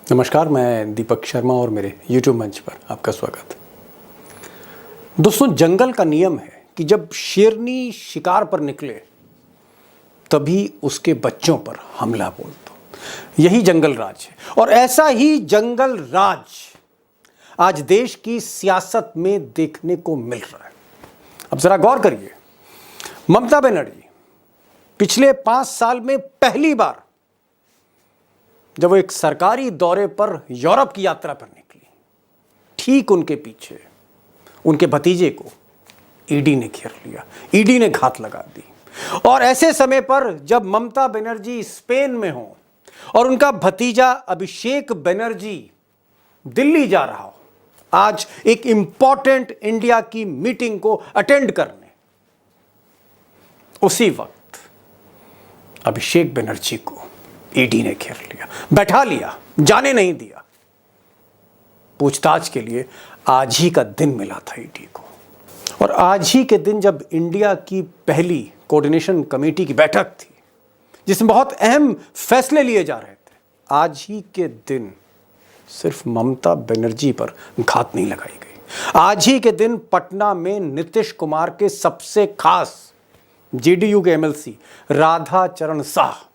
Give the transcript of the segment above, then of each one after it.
नमस्कार, मैं दीपक शर्मा और मेरे YouTube मंच पर आपका स्वागत। दोस्तों, जंगल का नियम है कि जब शेरनी शिकार पर निकले तभी उसके बच्चों पर हमला बोल दो। यही जंगल राज है और ऐसा ही जंगल राज आज देश की सियासत में देखने को मिल रहा है। अब जरा गौर करिए, ममता बनर्जी पिछले 5 साल में पहली बार जब वो एक सरकारी दौरे पर यूरोप की यात्रा पर निकली, ठीक उनके पीछे उनके भतीजे को ईडी ने घेर लिया, ईडी ने घात लगा दी। और ऐसे समय पर जब ममता बनर्जी स्पेन में हो और उनका भतीजा अभिषेक बनर्जी दिल्ली जा रहा हो, आज एक इंपॉर्टेंट इंडिया की मीटिंग को अटेंड करने, उसी वक्त अभिषेक बनर्जी को ईडी ने घेर लिया, बैठा लिया, जाने नहीं दिया। पूछताछ के लिए आज ही का दिन मिला था ईडी को। और आज ही के दिन जब इंडिया की पहली कोऑर्डिनेशन कमेटी की बैठक थी जिसमें बहुत अहम फैसले लिए जा रहे थे, आज ही के दिन सिर्फ ममता बनर्जी पर घात नहीं लगाई गई। आज ही के दिन पटना में नीतीश कुमार के सबसे खास जेडीयू के एमएलसी राधा चरण शाह,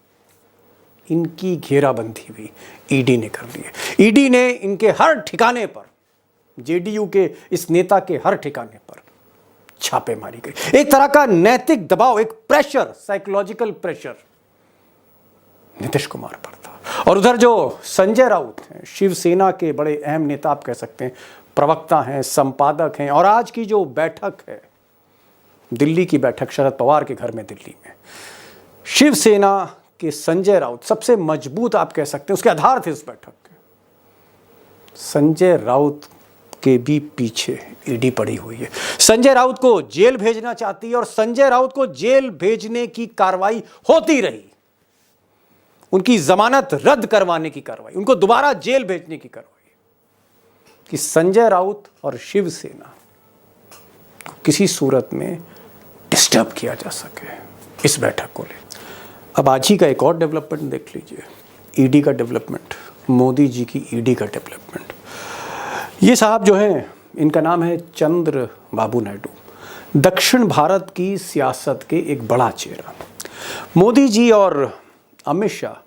इनकी घेराबंदी भी ईडी ने कर ली है। ईडी ने इनके हर ठिकाने पर, जेडीयू के इस नेता के हर ठिकाने पर छापेमारी करी। एक तरह का नैतिक दबाव, एक pressure, psychological pressure Nitish Kumar पर था। और उधर जो संजय राउत हैं, शिवसेना के बड़े अहम नेता आप कह सकते हैं, प्रवक्ता हैं, संपादक हैं, और आज की जो बैठक है, दिल्ली की बैठक शरद पवार के घर में दिल्ली में, शिवसेना कि संजय राउत सबसे मजबूत आप कह सकते हैं, उसके आधार थे उस बैठक के। संजय राउत के भी पीछे ईडी पड़ी हुई है। संजय राउत को जेल भेजना चाहती है और संजय राउत को जेल भेजने की कार्रवाई होती रही, उनकी जमानत रद्द करवाने की कार्रवाई, उनको दोबारा जेल भेजने की कार्रवाई, कि संजय राउत और शिवसेना को किसी सूरत में डिस्टर्ब किया जा सके इस बैठक को लेकर। अब आज ही का एक और डेवलपमेंट देख लीजिए, ईडी का डेवलपमेंट, मोदी जी की ईडी का डेवलपमेंट। ये साहब जो हैं, इनका नाम है चंद्र बाबू नायडू, दक्षिण भारत की सियासत के एक बड़ा चेहरा। मोदी जी और अमित शाह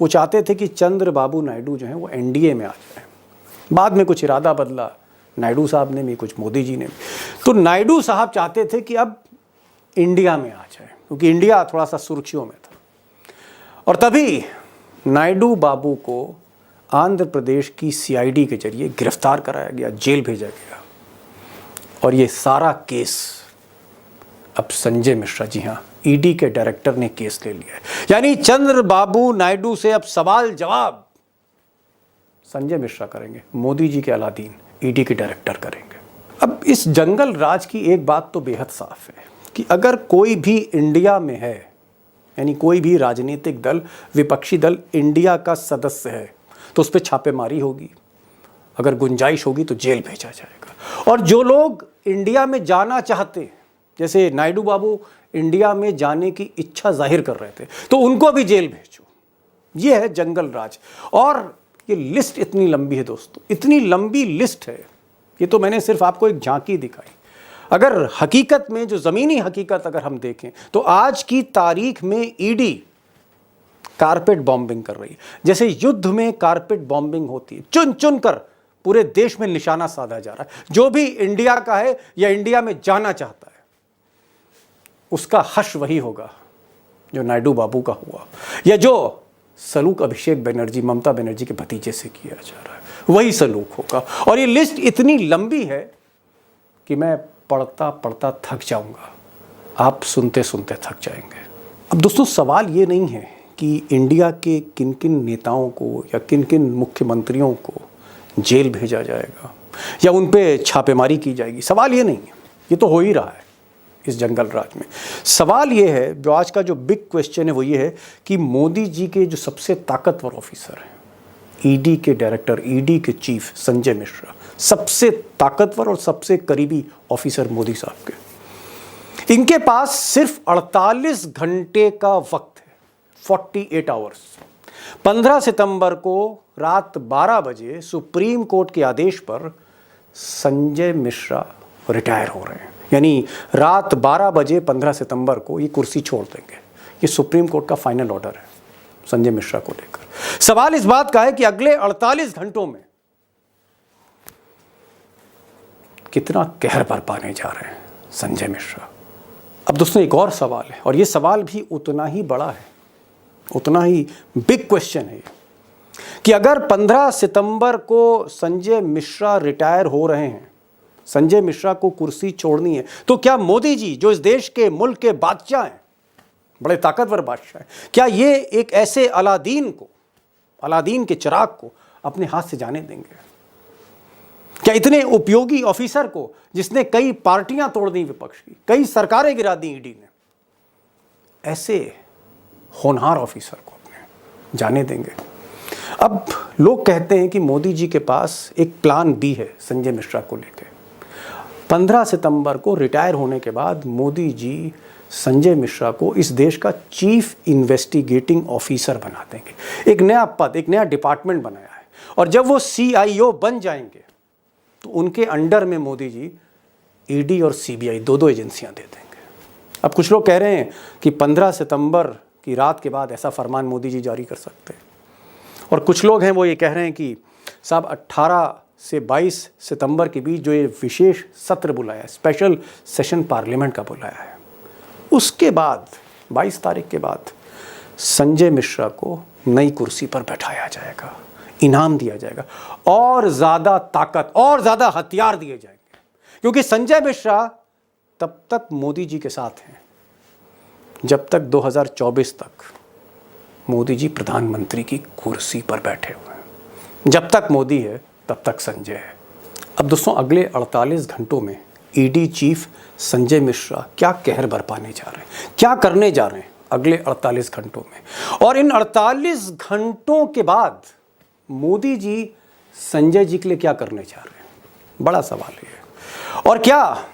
वो चाहते थे कि चंद्र बाबू नायडू जो हैं वो एनडीए में आ जाए। बाद में कुछ इरादा बदला नायडू साहब ने भी, कुछ मोदी जी ने भी। तो नायडू साहब चाहते थे कि अब इंडिया में आ जाए, क्योंकि इंडिया थोड़ा सा सुर्खियों में था। और तभी नायडू बाबू को आंध्र प्रदेश की सीआईडी के जरिए गिरफ्तार कराया गया, जेल भेजा गया। और ये सारा केस अब संजय मिश्रा, जी हाँ, ईडी के डायरेक्टर ने केस ले लिया है। यानी चंद्र बाबू नायडू से अब सवाल जवाब संजय मिश्रा करेंगे, मोदी जी के अलादीन ईडी के डायरेक्टर करेंगे। अब इस जंगल राज की एक बात तो बेहद साफ है कि अगर कोई भी इंडिया में है, यानी कोई भी राजनीतिक दल, विपक्षी दल इंडिया का सदस्य है, तो उस पर छापेमारी होगी, अगर गुंजाइश होगी तो जेल भेजा जाएगा। और जो लोग इंडिया में जाना चाहते, जैसे नायडू बाबू इंडिया में जाने की इच्छा जाहिर कर रहे थे, तो उनको भी जेल भेजो। ये है जंगल राज। और ये लिस्ट इतनी लंबी है दोस्तों, इतनी लंबी लिस्ट है। ये तो मैंने सिर्फ आपको एक झांकी दिखाई। अगर हकीकत में, जो ज़मीनी हकीकत अगर हम देखें, तो आज की तारीख में ईडी कारपेट बॉम्बिंग कर रही है। जैसे युद्ध में कारपेट बॉम्बिंग होती है, चुन चुन कर पूरे देश में निशाना साधा जा रहा है। जो भी इंडिया का है या इंडिया में जाना चाहता है, उसका हश्र वही होगा जो नायडू बाबू का हुआ, या जो सलूक अभिषेक बनर्जी, ममता बनर्जी के भतीजे से किया जा रहा है, वही सलूक होगा। और ये लिस्ट इतनी लंबी है कि मैं पढ़ता पढ़ता थक जाऊंगा, आप सुनते सुनते थक जाएंगे। अब दोस्तों, सवाल ये नहीं है कि इंडिया के किन किन नेताओं को या किन किन मुख्यमंत्रियों को जेल भेजा जाएगा या उन पे छापेमारी की जाएगी। सवाल ये नहीं है, ये तो हो ही रहा है इस जंगल राज में। सवाल ये है, जो आज का जो बिग क्वेश्चन है वो ये है कि मोदी जी के जो सबसे ताकतवर ऑफिसर हैं, ईडी के डायरेक्टर, ईडी के चीफ संजय मिश्रा, सबसे ताकतवर और सबसे करीबी ऑफिसर मोदी साहब के, इनके पास सिर्फ 48 घंटे का वक्त है, 48 आवर्स। 15 सितंबर को रात 12 बजे सुप्रीम कोर्ट के आदेश पर संजय मिश्रा रिटायर हो रहे हैं। यानी रात 12 बजे 15 सितंबर को ये कुर्सी छोड़ देंगे। ये सुप्रीम कोर्ट का फाइनल ऑर्डर है संजय मिश्रा को लेकर। सवाल इस बात का है कि अगले 48 घंटों में कितना कहर बरपाने जा रहे हैं संजय मिश्रा। अब दोस्तों एक और सवाल है, और ये सवाल भी उतना ही बड़ा है, उतना ही बिग क्वेश्चन है कि अगर 15 सितंबर को संजय मिश्रा रिटायर हो रहे हैं, संजय मिश्रा को कुर्सी छोड़नी है, तो क्या मोदी जी जो इस देश के मुल्क के बादशाह हैं, बड़े ताकतवर बादशाह हैं, क्या ये एक ऐसे अलादीन के चिराग को अपने हाथ से जाने देंगे? क्या इतने उपयोगी ऑफिसर को, जिसने कई पार्टियां तोड़ दी विपक्ष की, कई सरकारें गिरा दी ईडी ने, ऐसे होनहार ऑफिसर को अपने जाने देंगे? अब लोग कहते हैं कि मोदी जी के पास एक प्लान बी है संजय मिश्रा को लेकर। 15 सितंबर को रिटायर होने के बाद मोदी जी संजय मिश्रा को इस देश का चीफ इन्वेस्टिगेटिंग ऑफिसर बना देंगे। एक नया पद, एक नया डिपार्टमेंट बनाया है, और जब वो CIO बन जाएंगे तो उनके अंडर में मोदी जी ईडी और सीबीआई दो एजेंसियां दे देंगे। अब कुछ लोग कह रहे हैं कि 15 सितंबर की रात के बाद ऐसा फरमान मोदी जी जारी कर सकते हैं, और कुछ लोग हैं वो ये कह रहे हैं कि साहब 18 से 22 सितंबर के बीच जो ये विशेष सत्र बुलाया है, स्पेशल सेशन पार्लियामेंट का बुलाया है, उसके बाद 22 तारीख के बाद संजय मिश्रा को नई कुर्सी पर बैठाया जाएगा, इनाम दिया जाएगा, और ज़्यादा ताकत और ज़्यादा हथियार दिए जाएंगे, क्योंकि संजय मिश्रा तब तक मोदी जी के साथ हैं जब तक 2024 तक मोदी जी प्रधानमंत्री की कुर्सी पर बैठे हुए हैं। जब तक मोदी है तब तक संजय है। अब दोस्तों अगले 48 घंटों में ईडी चीफ संजय मिश्रा क्या कहर बरपाने जा रहे हैं, क्या करने जा रहे हैं अगले 48 घंटों में, और इन 48 घंटों के बाद मोदी जी संजय जी के लिए क्या करने जा रहे हैं, बड़ा सवाल है। और क्या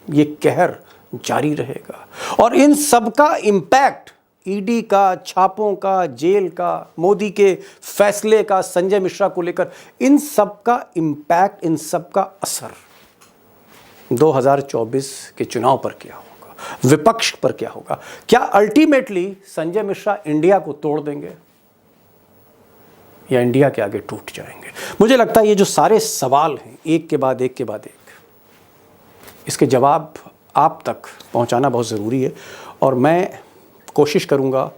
ये कहर जारी रहेगा, और इन सब का इम्पैक्ट, ईडी का, छापों का, जेल का, मोदी के फैसले का संजय मिश्रा को लेकर, इन सब का इम्पैक्ट, इन सब का असर 2024 के चुनाव पर क्या होगा, विपक्ष पर क्या होगा? क्या अल्टीमेटली संजय मिश्रा इंडिया को तोड़ देंगे या इंडिया के आगे टूट जाएंगे? मुझे लगता है ये जो सारे सवाल हैं, एक के बाद एक, इसके जवाब आप तक पहुंचाना बहुत ज़रूरी है, और मैं कोशिश करूंगा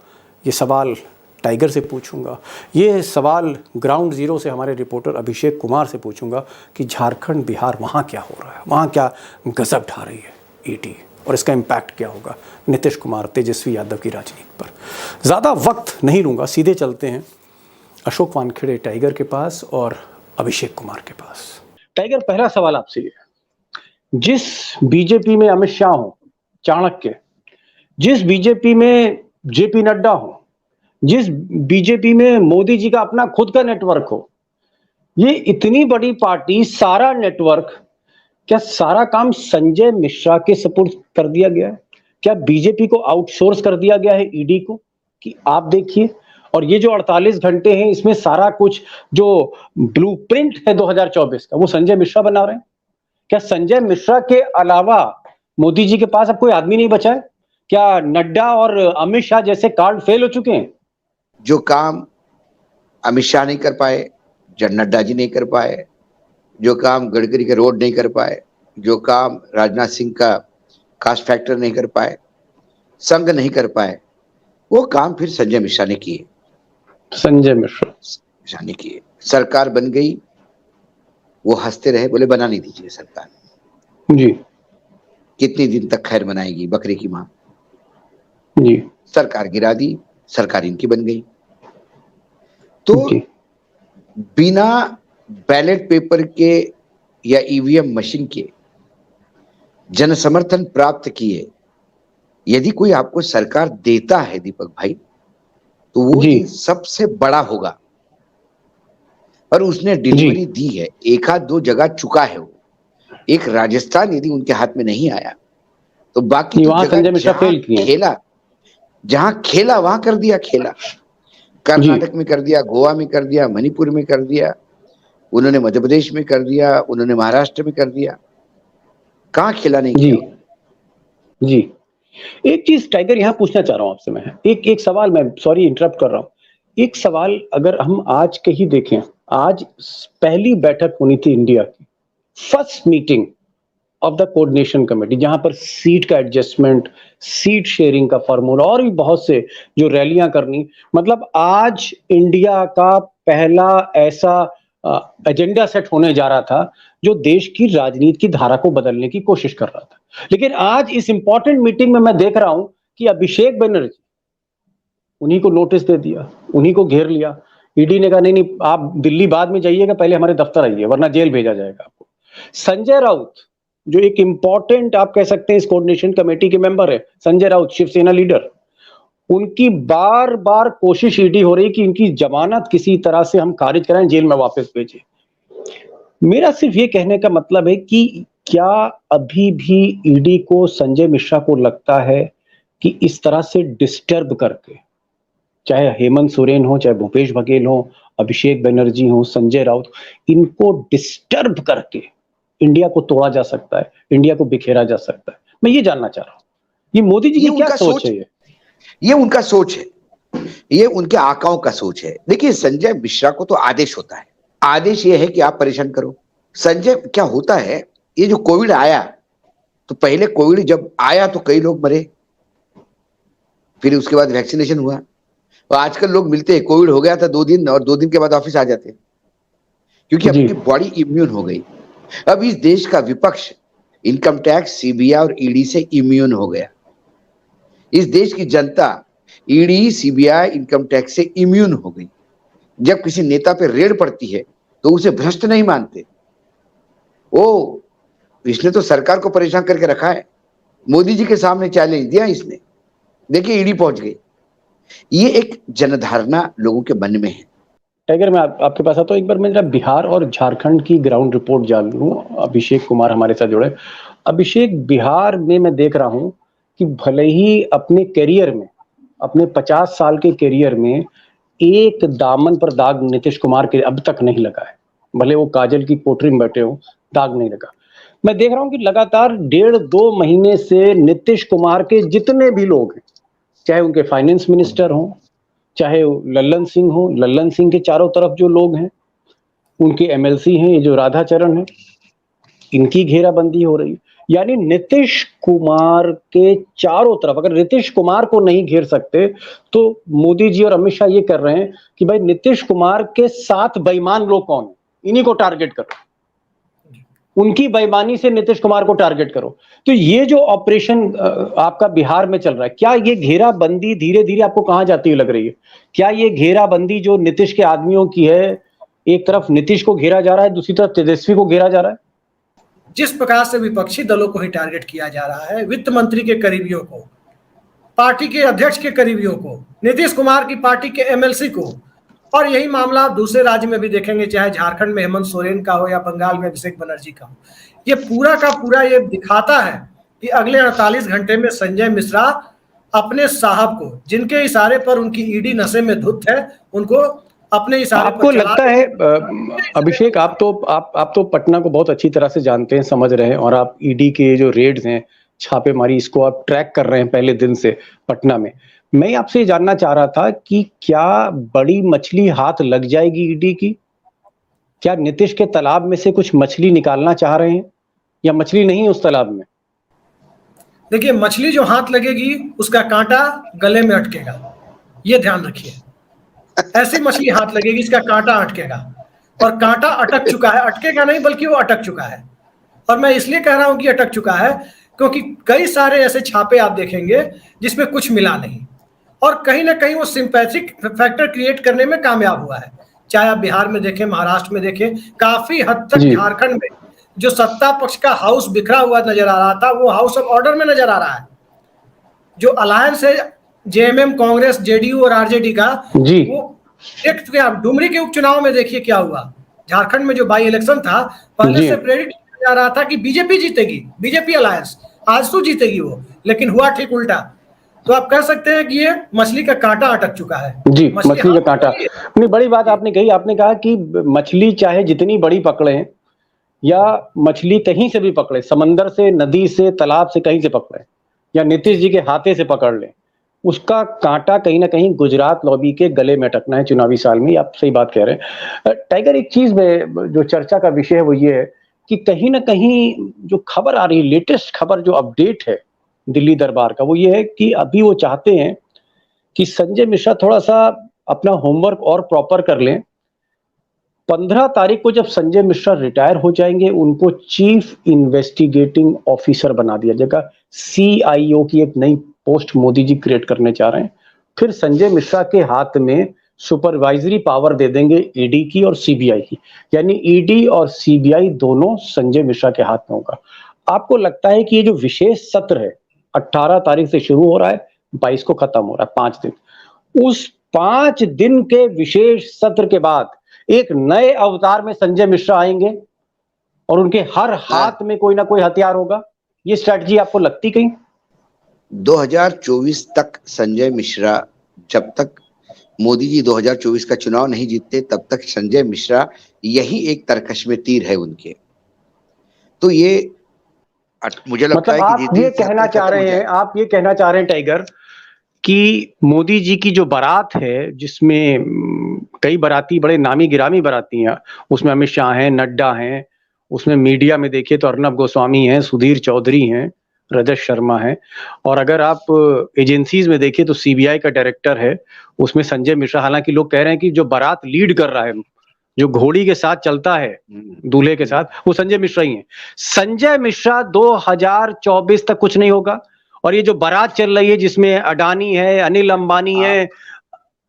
ये सवाल टाइगर से पूछूंगा, ये सवाल ग्राउंड ज़ीरो से हमारे रिपोर्टर अभिषेक कुमार से पूछूंगा कि झारखंड, बिहार, वहाँ क्या हो रहा है, वहाँ क्या गजब ढा रही है ईडी, और इसका इम्पैक्ट क्या होगा नीतीश कुमार, तेजस्वी यादव की राजनीति पर। ज़्यादा वक्त नहीं लूँगा, सीधे चलते हैं अशोक वानखेड़े टाइगर के पास और अभिषेक कुमार के पास। टाइगर, पहला सवाल आपसे ये, जिस बीजेपी में अमित शाह हो, चाणक्य, जिस बीजेपी में जेपी नड्डा हो, जिस बीजेपी में मोदी जी का अपना खुद का नेटवर्क हो, ये इतनी बड़ी पार्टी, सारा नेटवर्क, क्या सारा काम संजय मिश्रा के सपुर्द कर दिया गया है? क्या बीजेपी को आउटसोर्स कर दिया गया है ईडी को कि आप देखिए, और ये जो 48 घंटे हैं इसमें सारा कुछ जो ब्लूप्रिंट है 2024 का, वो संजय मिश्रा बना रहे हैं? क्या संजय मिश्रा के अलावा मोदी जी के पास अब कोई आदमी नहीं बचा है? क्या नड्डा और अमित शाह जैसे कार्ड फेल हो चुके हैं? जो काम अमित शाह नहीं कर पाए, जो नड्डा जी नहीं कर पाए, जो काम गडकरी के रोड नहीं कर पाए, जो काम राजनाथ सिंह का कास्ट फैक्टर नहीं कर पाए, संघ नहीं कर पाए, वो काम फिर संजय मिश्रा ने किए। संजय मिश्रा ने किए। सरकार बन गई, वो हंसते रहे, बोले बना नहीं दीजिए सरकार जी, कितनी दिन तक खैर बनाएगी बकरे की मां जी। सरकार गिरा दी, सरकार इनकी बन गई। तो बिना बैलेट पेपर के या ईवीएम मशीन के जन समर्थन प्राप्त किए यदि कोई आपको सरकार देता है दीपक भाई, तो वो सबसे बड़ा होगा, और उसने डिलीवरी दी है। एक आध दो जगह चुका है वो, एक राजस्थान यदि उनके हाथ में नहीं आया तो बाकी संजय मिश्रा फेल किए। खेला, जहां खेला वहां कर दिया खेला। कर्नाटक में कर दिया, गोवा में कर दिया, मणिपुर में कर दिया, उन्होंने मध्य प्रदेश में कर दिया, उन्होंने महाराष्ट्र में कर दिया। कहाँ खेला नहीं जी गया? जी। एक चीज टाइगर यहाँ पूछना चाह रहा हूँ आपसे, मैं एक एक सवाल, मैं सॉरी इंटरप्ट कर रहा हूँ, एक सवाल अगर हम आज के ही देखें, आज पहली बैठक होनी थी इंडिया की, first meeting of the coordination committee, जहां पर सीट का एडजस्टमेंट, सीट शेयरिंग का फॉर्मूला और भी बहुत से जो रैलियां करनी, मतलब आज इंडिया का पहला ऐसा एजेंडा सेट होने जा रहा था जो देश की राजनीति की धारा को बदलने की कोशिश कर रहा था। लेकिन आज इस इंपॉर्टेंट मीटिंग में मैं देख रहा हूं कि अभिषेक बनर्जी, उन्हीं को नोटिस दे दिया, उन्हीं को घेर लिया। ईडी ने कहा नहीं नहीं, आप दिल्ली बाद में जाइएगा, पहले हमारे दफ्तर आइए वरना जेल भेजा जाएगा आपको। संजय राउत, जो एक इंपॉर्टेंट आप कह सकते हैं इस कोऑर्डिनेशन कमेटी के मेंबर है, संजय राउत शिवसेना लीडर, उनकी बार बार कोशिश ईडी हो रही कि इनकी जमानत किसी तरह से हम खारिज कराएं, जेल में वापस भेजें। मेरा सिर्फ ये कहने का मतलब है कि क्या अभी भी ईडी को, संजय मिश्रा को लगता है कि इस तरह से डिस्टर्ब करके, चाहे हेमंत सोरेन हो, चाहे भूपेश बघेल हो, अभिषेक बनर्जी हो, संजय राउत, इनको डिस्टर्ब करके इंडिया को तोड़ा जा सकता है, इंडिया को बिखेरा जा सकता है? मैं ये जानना चाह रहा हूं, ये मोदी जी की क्या सोच है? ये उनका सोच है, ये उनके आकाओं का सोच है। देखिए, संजय मिश्रा को तो आदेश होता है, आदेश ये है कि आप परेशान करो। संजय, क्या होता है, ये जो कोविड आया, तो पहले कोविड जब आया तो कई लोग मरे, फिर उसके बाद वैक्सीनेशन हुआ, और आजकल लोग मिलते हैं, कोविड हो गया था 2 दिन और 2 दिन के बाद ऑफिस आ जाते हैं, क्योंकि अपनी बॉडी इम्यून हो गई। अब इस देश का विपक्ष इनकम टैक्स, सीबीआई और ईडी से इम्यून हो गया। इस देश की जनता ईडी, सीबीआई, इनकम टैक्स से इम्यून हो गई। जब किसी नेता पे रेड पड़ती है तो उसे भ्रष्ट नहीं मानते। ओ, इसने तो सरकार को परेशान करके रखा है, मोदी जी के सामने चैलेंज दिया इसने, देखिए ईडी पहुंच गई। ये एक जनधारणा लोगों के मन में है। टाइगर, मैं आपके पास आता हूं, एक बार मैं जरा बिहार और झारखंड की ग्राउंड रिपोर्ट जान लूं। अभिषेक कुमार हमारे साथ जुड़े। अभिषेक, बिहार में मैं देख रहा हूं कि भले ही अपने करियर में, अपने 50 साल के करियर में एक दामन पर दाग नीतीश कुमार के अब तक नहीं लगा है, भले वो काजल की कोठरी में बैठे हो, दाग नहीं लगा। मैं देख रहा हूं कि लगातार 1.5-2 महीने से नीतीश कुमार के जितने भी लोग हैं, चाहे उनके फाइनेंस मिनिस्टर हों, चाहे लल्लन सिंह हो, लल्लन सिंह के चारों तरफ जो लोग हैं, उनके एमएलसी हैं, ये जो राधाचरण है, इनकी घेराबंदी हो रही। यानी नीतीश कुमार के चारों तरफ, अगर नीतीश कुमार को नहीं घेर सकते तो मोदी जी और अमित शाह ये कर रहे हैं कि भाई नीतीश कुमार के साथ बेईमान लोग कौन है, इन्हीं को टारगेट करो, उनकी बेईमानी से नीतीश कुमार को टारगेट करो। तो ये जो ऑपरेशन आपका बिहार में चल रहा है, क्या ये घेराबंदी धीरे धीरे आपको कहां जाती हुई लग रही है? क्या ये घेराबंदी जो नीतीश के आदमियों की है, एक तरफ नीतीश को घेरा जा रहा है, दूसरी तरफ तेजस्वी को घेरा जा रहा है? जिस प्रकार से विपक्षी दलों को ही टारगेट किया जा रहा है, वित्त मंत्री के करीबियों को, पार्टी के अध्यक्ष के करीबियों को, नीतीश कुमार की पार्टी के एमएलसी को, और यही मामला आप दूसरे राज्य में भी देखेंगे, चाहे झारखंड में हेमंत सोरेन का हो या बंगाल में अभिषेक बनर्जी का हो। ये पूरा का पूरा ये दिखाता है कि अगले 48 घंटे में संजय मिश्रा अपने साहब को, जिनके इशारे पर उनकी ईडी नशे में धुत है, उनको अपने इशारे आपको पर लगता है अभिषेक, आप तो पटना को बहुत अच्छी तरह से जानते हैं, समझ रहे हैं, और आप ईडी के जो रेड्स हैं, छापेमारी, इसको आप ट्रैक कर रहे हैं पहले दिन से पटना में। मैं आपसे जानना चाह रहा था कि क्या बड़ी मछली हाथ लग जाएगी ईडी की? क्या नीतीश के तालाब में से कुछ मछली निकालना चाह रहे हैं, या मछली नहीं उस तालाब में? देखिए, मछली जो हाथ लगेगी उसका कांटा गले में अटकेगा, ये ध्यान रखिए। ऐसी मछली हाथ लगेगी इसका कांटा अटकेगा, और कांटा अटक चुका है, अटकेगा नहीं बल्कि वो अटक चुका है। और मैं इसलिए कह रहा हूं कि अटक चुका है क्योंकि कई सारे ऐसे छापे आप देखेंगे जिसमें कुछ मिला नहीं, और कहीं ना कहीं वो सिंपैथिक फैक्टर क्रिएट करने में कामयाब हुआ है। चाहे आप बिहार में देखें, महाराष्ट्र में देखें, काफी हद तक झारखंड में जो सत्ता पक्ष का हाउस बिखरा हुआ नजर आ रहा था, वो हाउस ऑफ ऑर्डर में नजर आ रहा है। जो अलायंस है जेएमएम, कांग्रेस, जेडीयू और आरजेडी का, वो एक डुमरी के उपचुनाव में देखिए क्या हुआ। झारखंड में जो बाई इलेक्शन था, पहले से प्रेडिक्ट किया जा रहा था कि बीजेपी जीतेगी, बीजेपी अलायंस आजसू जीतेगी वो, लेकिन हुआ ठीक उल्टा। तो आप कह सकते हैं कि ये मछली का कांटा अटक चुका है। जी, मछली का कांटा। हाथ अपनी बड़ी बात आपने कही, आपने कहा कि मछली चाहे जितनी बड़ी पकड़े या मछली कहीं से भी पकड़े, समंदर से, नदी से, तालाब से, कहीं से पकड़े, या नीतीश जी के हाथे से पकड़ ले, उसका कांटा कहीं ना कहीं गुजरात लॉबी के गले में अटकना है चुनावी साल में। आप सही बात कह रहे हैं टाइगर। एक चीज में जो चर्चा का विषय है वो ये है कि कहीं ना कहीं जो खबर आ रही है, लेटेस्ट खबर जो अपडेट है दिल्ली दरबार का, वो ये है कि अभी वो चाहते हैं कि संजय मिश्रा थोड़ा सा अपना होमवर्क और प्रॉपर कर लें। 15 तारीख को जब संजय मिश्रा रिटायर हो जाएंगे, उनको चीफ इन्वेस्टिगेटिंग ऑफिसर बना दिया जाएगा। CIO की एक नई पोस्ट मोदी जी क्रिएट करने चाह रहे हैं। फिर संजय मिश्रा के हाथ में सुपरवाइजरी पावर दे देंगे ईडी की और सीबीआई की, यानी ईडी और सीबीआई दोनों संजय मिश्रा के हाथ में होगा। आपको लगता है कि ये जो विशेष सत्र है 18 तारीख से शुरू हो रहा है, 22 को खत्म हो रहा है, 5 दिन, उस 5 दिन के विशेष सत्र के बाद एक नए अवतार में संजय मिश्रा आएंगे और उनके हर हाथ में कोई ना कोई हथियार होगा? ये स्ट्रैटेजी आपको लगती कहीं? 2024 तक संजय मिश्रा, जब तक मोदी जी 2024 का चुनाव नहीं जीतते तब तक संजय मिश्रा यही एक तरकश में तीर है उनके। तो ये मुझे लगता है कि आप ये कहना चाह रहे हैं, आप ये कहना चाह रहे हैं टाइगर कि मोदी जी की जो बारात है, जिसमें कई बाराती बड़े नामी गिरामी बाराती हैं, उसमें अमित शाह हैं, नड्डा हैं, उसमें मीडिया में देखिए तो अर्नब गोस्वामी हैं, सुधीर चौधरी हैं, रजत शर्मा है, और अगर आप एजेंसीज में देखिए तो सीबीआई का डायरेक्टर है, उसमें संजय मिश्रा। हालांकि लोग कह रहे हैं कि जो बारात लीड कर रहा है, जो घोड़ी के साथ चलता है दूल्हे के साथ, वो संजय मिश्रा ही है। संजय मिश्रा 2024 तक कुछ नहीं होगा, और ये जो बारात चल रही है जिसमें अडानी है, अनिल अंबानी है,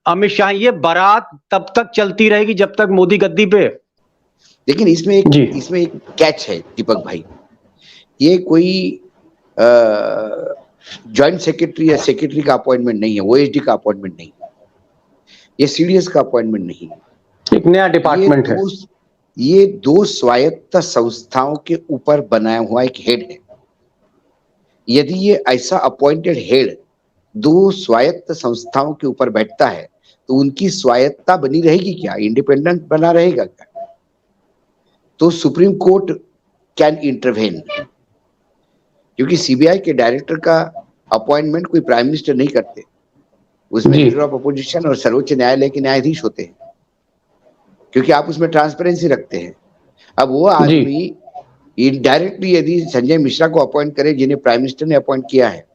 अमित शाह, ये बारात तब तक चलती रहेगी जब तक मोदी गद्दी पे। लेकिन इसमें एक कैच है दीपक भाई, ये कोई जॉइंट सेक्रेटरी या सेक्रेटरी का अपॉइंटमेंट नहीं है, ओएसडी का अपॉइंटमेंट नहीं है, ये सीडीएस का अपॉइंटमेंट नहीं है, एक नया डिपार्टमेंट है। ये 2 स्वायत्त संस्थाओं के ऊपर बनाया हुआ एक हेड है। यदि ये ऐसा अपॉइंटेड हेड 2 स्वायत्त संस्थाओं के ऊपर बैठता है तो उनकी स्वायत्तता बनी रहेगी क्या? इंडिपेंडेंट बना रहेगा क्या? तो सुप्रीम कोर्ट कैन इंटरवेन, क्योंकि सीबीआई के डायरेक्टर का अपॉइंटमेंट कोई प्राइम मिनिस्टर नहीं करते, उसमें लीडर ऑफ अपोजिशन और सर्वोच्च न्यायालय के न्यायाधीश होते हैं, क्योंकि आप उसमें ट्रांसपेरेंसी रखते हैं। अब वो आदमी इनडायरेक्टली यदि संजय मिश्रा को अपॉइंट करे जिन्हें प्राइम मिनिस्टर ने अपॉइंट किया है,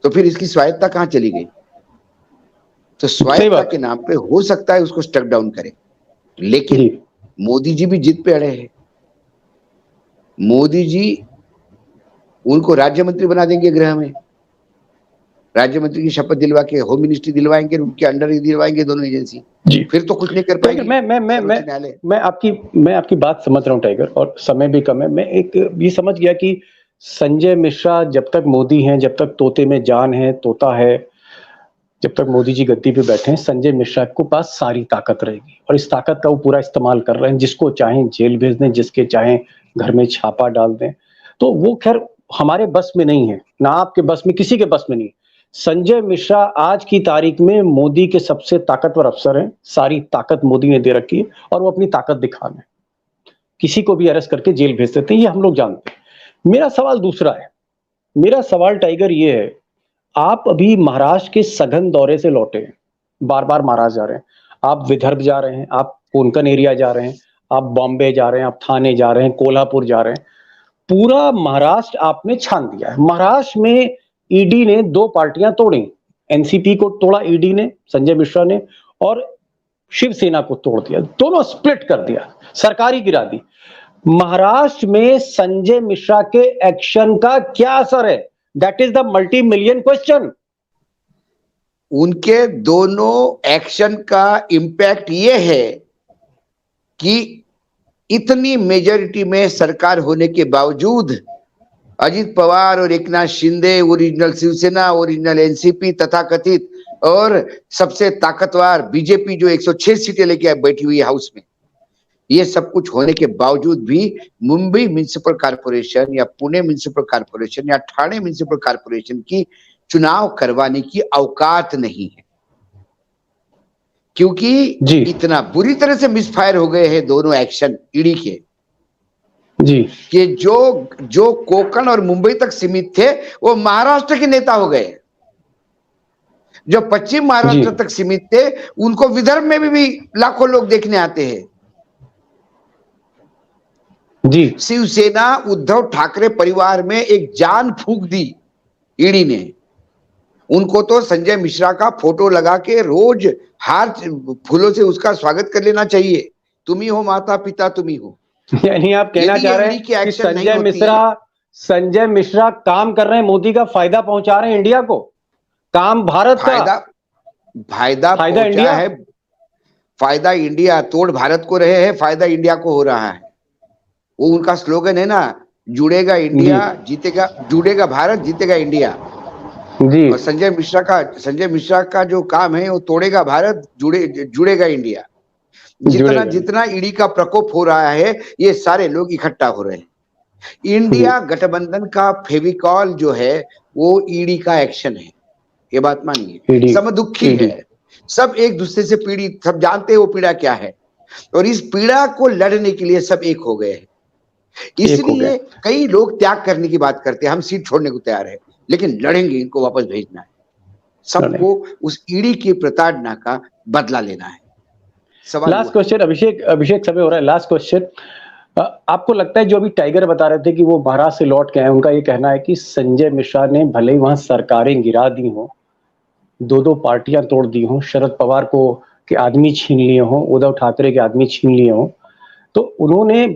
तो फिर इसकी स्वायत्तता कहां चली गई? तो स्वायत्तता के नाम पे हो सकता है उसको स्टक डाउन करे, लेकिन मोदी जी भी जिद पे अड़े हैं। मोदी जी उनको राज्य मंत्री बना देंगे, गृह में राज्य मंत्री की शपथ दिलवा के होम मिनिस्ट्री दिलवाएंगे, उनके अंडर ही दिलवाएंगे दोनों एजेंसी, फिर तो कुछ नहीं कर पाएंगे। मैं आपकी बात समझ रहा हूँ टाइगर, और समय भी कम है। मैं एक ये समझ गया कि संजय मिश्रा जब तक मोदी हैं, जब तक तोते में जान है, तोता है, जब तक मोदी जी गद्दी पे बैठे हैं, संजय मिश्रा को पास सारी ताकत रहेगी, और इस ताकत का वो पूरा इस्तेमाल कर रहे हैं। जिसको चाहें जेल भेज दें, जिसके चाहें घर में छापा डाल दें। तो वो खैर हमारे बस में नहीं है, ना आपके बस में, किसी के बस में नहीं। संजय मिश्रा आज की तारीख में मोदी के सबसे ताकतवर अफसर हैं। सारी ताकत मोदी ने दे रखी है, और वो अपनी ताकत दिखा रहे हैं। किसी को भी अरेस्ट करके जेल भेज देते हैं, ये हम लोग जानते हैं। मेरा सवाल दूसरा है। मेरा सवाल टाइगर ये है, आप अभी महाराष्ट्र के सघन दौरे से लौटे हैं, बार बार महाराष्ट्र जा रहे हैं, आप विदर्भ जा रहे हैं, आप कोंकण एरिया जा रहे हैं, आप बॉम्बे जा रहे हैं, आप थाने जा रहे हैं, कोल्हापुर जा रहे हैं, पूरा महाराष्ट्र आपने छान दिया है। महाराष्ट्र में ईडी ने 2 पार्टियां तोड़ी, एनसीपी को तोड़ा ईडी ने, संजय मिश्रा ने, और शिवसेना को तोड़ दिया, दोनों स्प्लिट कर दिया, सरकारी गिरा दी। महाराष्ट्र में संजय मिश्रा के एक्शन का क्या असर है? That is the multi million question. उनके दोनों एक्शन का इंपैक्ट ये है कि इतनी मेजॉरिटी में सरकार होने के बावजूद अजित पवार और Eknath Shinde, original Shiv Sena, original NCP, तथाकथित और सबसे ताकतवर बीजेपी जो 106 सीटें लेके बैठी हुई है हाउस में, ये सब कुछ होने के बावजूद भी मुंबई म्युनिसिपल कॉर्पोरेशन या पुणे म्युनिसिपल कॉर्पोरेशन या ठाणे म्युनिसिपल कॉर्पोरेशन की चुनाव करवाने की औकात नहीं है, क्योंकि जी इतना बुरी तरह से मिसफायर हो गए हैं दोनों एक्शन ईडी के जी कि जो कोंकण और मुंबई तक सीमित थे वो महाराष्ट्र के नेता हो गए। जो पश्चिम जी महाराष्ट्र तक सीमित थे उनको विदर्भ में भी लाखों लोग देखने आते हैं। जी शिवसेना उद्धव ठाकरे परिवार में एक जान फूंक दी ईडी ने। उनको तो संजय मिश्रा का फोटो लगा के रोज हार फूलों से उसका स्वागत कर लेना चाहिए। तुम ही हो माता पिता, तुम ही हो। यानी आप कहना चाह रहे हैं कि संजय मिश्रा काम कर रहे हैं, मोदी का फायदा पहुंचा रहे हैं इंडिया को, काम भारत का फायदा पहुंचा इंडिया है, फायदा इंडिया तोड़ भारत को रहे हैं, फायदा इंडिया को हो रहा है। वो उनका स्लोगन है ना, जुड़ेगा इंडिया जीतेगा, जुड़ेगा भारत जीतेगा इंडिया जी। और संजय मिश्रा का जो काम है वो तोड़ेगा भारत जुड़ेगा इंडिया। जितना ईडी का प्रकोप हो रहा है ये सारे लोग इकट्ठा हो रहे हैं। इंडिया गठबंधन का फेविकॉल जो है वो ईडी का एक्शन है, ये बात मानिए। सब दुखी है, सब एक दूसरे से पीड़ित, सब जानते हैं वो पीड़ा क्या है और इस पीड़ा को लड़ने के लिए सब एक हो गए हैं। इसलिए कई लोग त्याग करने की बात करते हैं, हम सीट छोड़ने को तैयार है लेकिन लड़ेंगे, इनको वापस भेजना है, सबको उस ईडी की प्रताड़ना का बदला लेना है। लास्ट क्वेश्चन अभिषेक समय हो रहा है, लास्ट क्वेश्चन। आपको लगता है जो अभी टाइगर बता रहे थे कि वो महाराष्ट्र से लौट के आए, उनका ये कहना है कि संजय मिश्रा ने भले ही वहां सरकारें गिरा दी हो, दो पार्टियां तोड़ दी हो, शरद पवार को के आदमी छीन लिए हो, उद्धव ठाकरे के आदमी छीन लिए हो, तो उन्होंने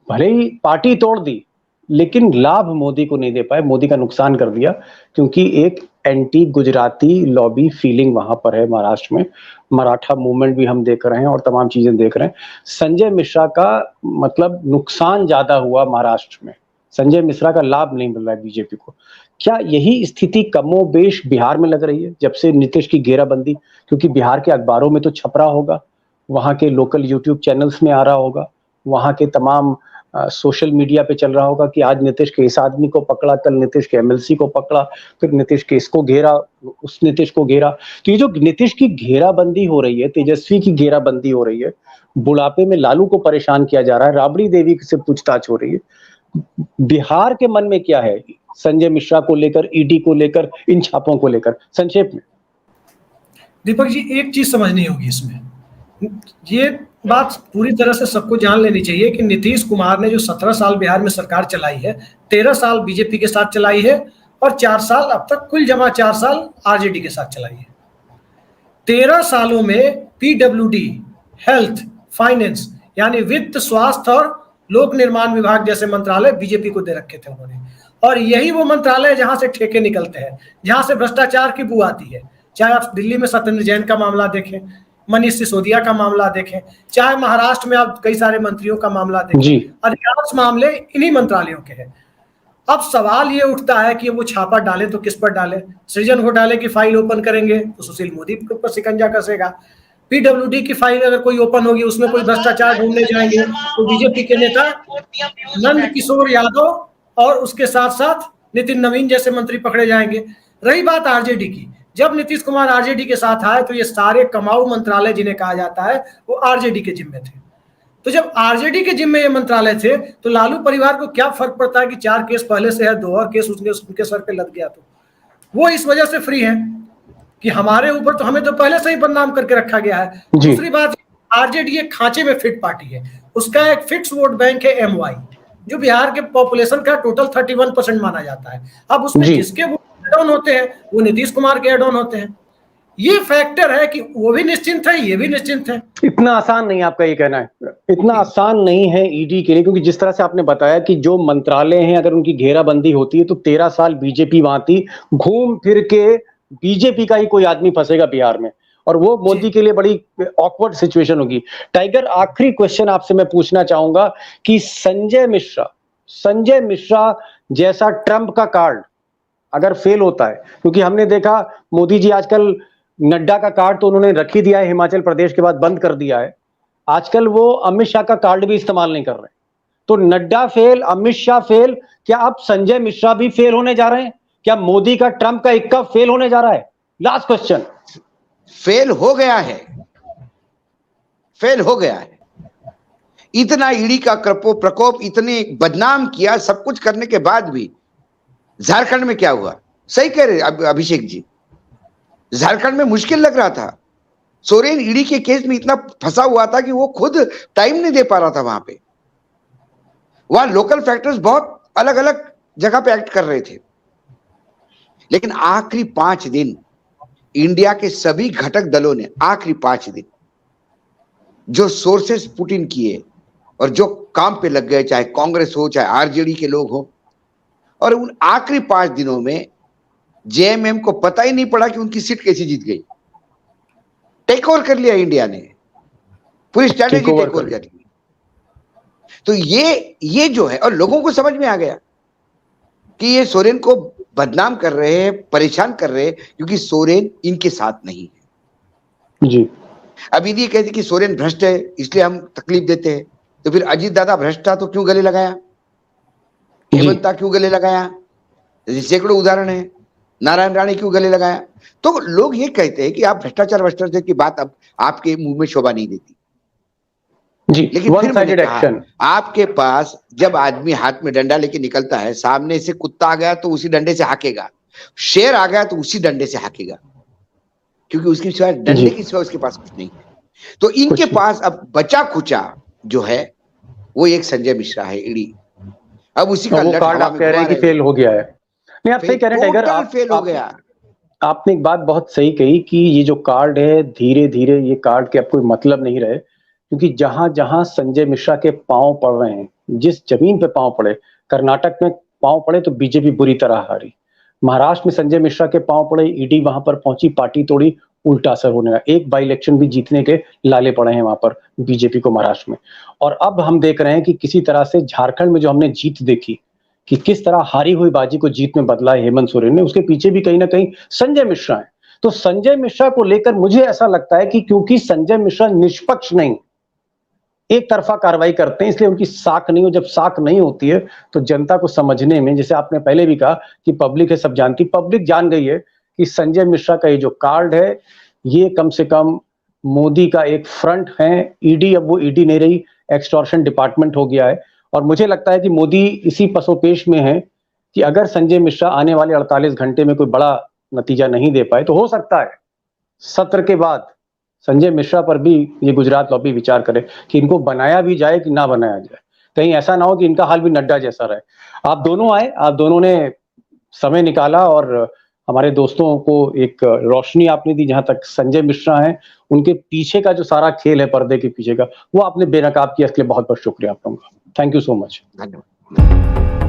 भले ही पार्टी तोड़ दी लेकिन लाभ मोदी को नहीं दे पाए, मोदी का नुकसान कर दिया, क्योंकि एक एंटी गुजराती लॉबी फीलिंग वहां पर है महाराष्ट्र में। मराठा मूवमेंट भी हम देख रहे हैं और तमाम चीजें देख रहे हैं। संजय मिश्रा का मतलब नुकसान ज्यादा हुआ महाराष्ट्र में, संजय मिश्रा का लाभ नहीं मिल रहा है बीजेपी को। क्या यही स्थिति कमोबेश बिहार में लग रही है जब से नीतीश की घेराबंदी, क्योंकि बिहार के अखबारों में तो छप रहा होगा, वहां के लोकल यूट्यूब चैनल्स में आ रहा होगा, वहां के तमाम सोशल मीडिया पे चल रहा होगा कि आज नीतीश के इस आदमी को पकड़ा, कल नीतीश के एमएलसी को पकड़ा, फिर नीतीश के इसको घेरा, उस नीतीश को घेरा। तो ये जो नीतीश की घेराबंदी हो रही है, तेजस्वी की घेराबंदी हो रही है, बुढ़ापे में लालू को परेशान किया जा रहा है, राबड़ी देवी से पूछताछ हो रही है, बिहार के मन में क्या है संजय मिश्रा को लेकर, ईडी को लेकर, इन छापों को लेकर, संक्षेप में? दीपक जी, एक चीज समझनी होगी इसमें, ये बात पूरी तरह से सबको जान लेनी चाहिए कि नीतीश कुमार ने जो 17 साल बिहार में सरकार चलाई है, 13 साल बीजेपी के साथ चलाई है और 4 साल अब तक, कुल जमा 4 साल आरजेडी के साथ चलाई है। 13 सालों में पीडब्ल्यूडी, हेल्थ, फाइनेंस यानी वित्त, स्वास्थ्य और लोक निर्माण विभाग जैसे मंत्रालय बीजेपी को दे रखे थे उन्होंने, और यही वो मंत्रालय जहां से ठेके निकलते हैं, जहां से भ्रष्टाचार की बू आती है। चाहे आप दिल्ली में सत्येंद्र जैन का मामला देखें, मनीष सिसोदिया का मामला देखें, चाहे महाराष्ट्र में आप कई सारे मंत्रियों का मामला देखें, अधिकांश मामले इन्हीं मंत्रालयों के हैं। अब सवाल ये उठता है कि वो छापा डाले तो किस पर डाले? सृजन घोटाले की फाइल ओपन करेंगे तो सुशील मोदी के ऊपर शिकंजा कसेगा, पीडब्ल्यूडी की फाइल अगर कोई ओपन होगी उसमें कोई भ्रष्टाचार ढूंढने जाएंगे तो बीजेपी के नेता नंद किशोर यादव और उसके साथ साथ नितिन नवीन जैसे मंत्री पकड़े जाएंगे। रही बात आरजेडी की, जब नीतीश कुमार आरजेडी के साथ आए तो ये सारे कमाऊ मंत्रालय जिन्हें कहा जाता है वो आरजेडी के जिम्मे थे। तो जब आरजेडी के जिम्मे ये मंत्रालय थे तो लालू परिवार को क्या फर्क पड़ता है कि 4 केस पहले से है, 2 और केस उनके सर पे लग गया? तो वो इस वजह से फ्री है कि हमारे ऊपर तो, हमें तो पहले से ही बदनाम करके रखा गया है। दूसरी बात, आरजेडी एक खांचे में फिट पार्टी है, उसका एक फिक्स वोट बैंक है एमवाई, जो बिहार के पॉपुलेशन का टोटल 31% माना जाता है। अब उसमें जिसके वोट एड ऑन होते हैं वो नीतीश कुमार के एड ऑन होते हैं। ये फैक्टर है कि वो भी निश्चिंत है, ये भी निश्चिंत है। इतना आसान नहीं, आपका ये कहना है इतना आसान नहीं है ईडी के लिए, क्योंकि जिस तरह से आपने बताया कि जो मंत्रालय हैं अगर उनकी घेराबंदी होती है तो 13 साल बीजेपी वहां थी, घूम फिर के बीजेपी का ही कोई आदमी फंसेगा बिहार में, और वो मोदी के लिए बड़ी ऑकवर्ड सिचुएशन होगी। टाइगर, आखिरी क्वेश्चन आपसे मैं पूछना चाहूंगा कि संजय मिश्रा जैसा ट्रंप का कार्ड अगर फेल होता है, क्योंकि हमने देखा मोदी जी आजकल नड्डा का कार्ड तो उन्होंने रख ही दिया है, हिमाचल प्रदेश के बाद बंद कर दिया है, आजकल वो अमित शाह का कार्ड भी इस्तेमाल नहीं कर रहे। तो नड्डा फेल, अमित शाह फेल, क्या अब संजय मिश्रा भी फेल होने जा रहे हैं? क्या मोदी का ट्रंप का इक्का फेल होने जा रहा है? Last question. फेल हो गया है, फेल हो गया है। इतना ईडी का प्रकोप, इतने बदनाम किया, सब कुछ करने के बाद भी झारखंड में क्या हुआ? सही कह रहे अभिषेक जी, झारखंड में मुश्किल लग रहा था। सोरेन ईडी के केस में इतना फंसा हुआ था कि वो खुद टाइम नहीं दे पा रहा था। वहां लोकल फैक्टर्स बहुत अलग अलग जगह पे एक्ट कर रहे थे। लेकिन आखिरी 5 दिन इंडिया के सभी घटक दलों ने, आखिरी 5 दिन जो सोर्सेस पुट इन किए और जो काम पे लग गए, चाहे कांग्रेस हो चाहे आरजेडी के लोग हो, और उन आखिरी 5 दिनों में जेएमएम को पता ही नहीं पड़ा कि उनकी सीट कैसे जीत गई। टेक ओवर कर लिया इंडिया ने, पूरी स्ट्रैटेजी टेक ओवर कर ली। तो ये जो है, और लोगों को समझ में आ गया कि ये सोरेन को बदनाम कर रहे हैं, परेशान कर रहे हैं, क्योंकि सोरेन इनके साथ नहीं है जी। अब ये कहते कि सोरेन भ्रष्ट है इसलिए हम तकलीफ देते हैं, तो फिर अजीत दादा भ्रष्ट था तो क्यों गले लगाया? हेमंत क्यों गले लगाया? सैकड़ों उदाहरण है। नारायण राणे क्यों गले लगाया? तो लोग ये कहते हैं कि आप भ्रष्टाचार की बात अब आपके मुंह में शोभा नहीं देती जी। लेकिन फिर मैंने कहा, आपके पास जब आदमी हाथ में डंडा लेके निकलता है, सामने से कुत्ता आ गया तो उसी डंडे से हाकेगा, शेर आ गया तो उसी डंडे से हाकेगा, क्योंकि उसकी सिवाय डंडे की सिवाय उसके पास कुछ नहीं है। तो इनके पास अब बचा खुचा जो है वो एक संजय मिश्रा है, ईडी। अब उसी का वो कार्ड आप कह रहे हैं कि फेल हो गया है। नहीं, आप सही कह रहे हैं टाइगर, आप फेल हो गया। आपने एक बात बहुत सही कही कि ये जो कार्ड है, धीरे धीरे ये कार्ड के अब कोई मतलब नहीं रहे, क्योंकि जहां जहां संजय मिश्रा के पांव पड़ रहे हैं, जिस जमीन पे पांव पड़े, कर्नाटक में पांव पड़े तो बीजेपी बुरी तरह हारी, महाराष्ट्र में संजय मिश्रा के पांव पड़े, ईडी वहां पर पहुंची, पार्टी तोड़ी, उल्टा असर होने लगा। एक बाई इलेक्शन भी जीतने के लाले पड़े हैं वहां पर बीजेपी को महाराष्ट्र में। और अब हम देख रहे हैं कि किसी तरह से झारखंड में जो हमने जीत देखी कि किस तरह हारी हुई बाजी को जीत में बदला है हेमंत सोरेन ने, उसके पीछे भी कहीं ना कहीं संजय मिश्रा है। तो संजय मिश्रा को लेकर मुझे ऐसा लगता है कि क्योंकि संजय मिश्रा निष्पक्ष नहीं, एक तरफा कार्रवाई करते हैं, इसलिए उनकी साख नहीं हो। जब साख नहीं होती है तो जनता को समझने में, जैसे आपने पहले भी कहा कि पब्लिक है सब जानती, पब्लिक जान गई है कि संजय मिश्रा का ये जो कार्ड है ये कम से कम मोदी का एक फ्रंट है। ईडी अब वो ईडी नहीं रही, एक्सटॉर्शन डिपार्टमेंट हो गया है। और मुझे लगता है कि मोदी इसी पसोपेश में है कि अगर संजय मिश्रा आने वाले 48 घंटे में कोई बड़ा नतीजा नहीं दे पाए तो हो सकता है सत्र के बाद संजय मिश्रा पर भी ये गुजरात लॉबी विचार करे कि इनको बनाया भी जाए कि ना बनाया जाए। कहीं ऐसा ना हो कि इनका हाल भी नड्डा जैसा रहे। आप दोनों आए, आप दोनों ने समय निकाला और हमारे दोस्तों को एक रोशनी आपने दी। जहां तक संजय मिश्रा हैं, उनके पीछे का जो सारा खेल है, पर्दे के पीछे का, वो आपने बेनकाब किया। इसके लिए बहुत बहुत शुक्रिया आप लोगों का। Thank you so much. धन्यवाद।